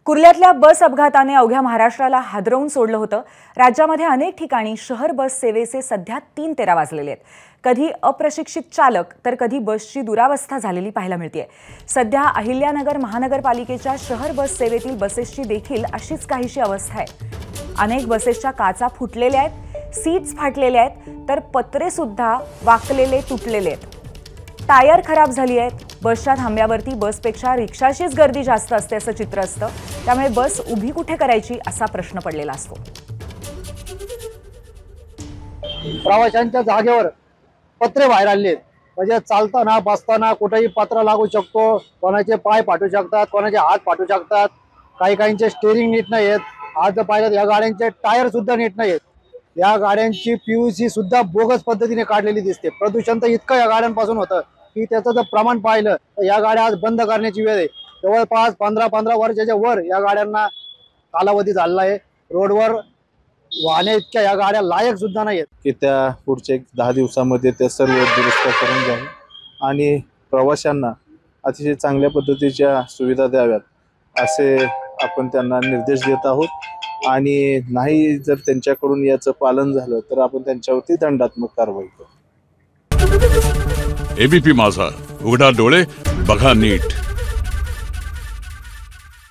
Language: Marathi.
कुर्ल्यातल्या बस अपघाताने अवघ्या महाराष्ट्राला हादरवून सोडलं होतं। राज्यामध्ये अनेक ठिकाणी शहर बस सेवेचे सध्या 3 तेरा वाजलेले आहेत। कधी अप्रशिक्षित चालक तर कधी बसची दुरावस्था झालेली पाहायला मिळते। सध्या अहिल्यानगर महानगरपालिकेच्या शहर बस सेवेतील बसेसची देखील अशीच काहीशी अवस्था आहे। अनेक बसेसच्या काचा फुटलेल्या आहेत, सीट्स फाटलेल्या आहेत, तर पत्रे सुद्धा वाकलेले तुटलेले आहेत। टायर खराब झाली आहेत। बसच्या थांब्यावरती बसपेक्षा रिक्षाचीच गर्दी जास्त असते असं चित्र असतं। त्यामुळे बस उभी कुठे करायची असा प्रश्न पडलेला असतो। प्रवाशांच्या जागेवर पत्रे बाहेर आले आहेत, म्हणजे चालताना बसताना कुठेही पत्रा लागू शकतो, कोणाचे पाय फाटू शकतात, कोणाचे हात फाटू शकतात, काहींचे स्टीअरिंग नीट नाही आहेत। आज पाहिलं या गाड्यांचे टायर सुद्धा नीट नाही आहेत। या गाड्यांची पीयूसी सुद्धा बोगस पद्धतीने काढलेली दिसते। प्रदूषण तर इतकं या गाड्यांपासून होतं की त्याचं जर प्रमाण पाहिलं तर या गाड्या आज बंद करण्याची वेळ आहे। जवळपास 15 वर्षाच्या वर या गाड्यांना कालावधी झालेला आहे। रोडवर वाहने इतक्या या गाड्या लायक सुद्धा नाहीत की त्या पुढच्या 10 दिवसामध्ये त्या सर्व दुरुस्त करून घ्यावी आणि प्रवाशांना अतिशय चांगल्या पद्धतीच्या सुविधा द्याव्यात असे आपण त्यांना निर्देश देत आहोत। आणि नाही जर त्यांच्याकडून याचं पालन झालं तर आपण त्यांच्यावरती दंडात्मक कारवाई करू। एबीपी माझा, उघडा डोळे बघा नीट।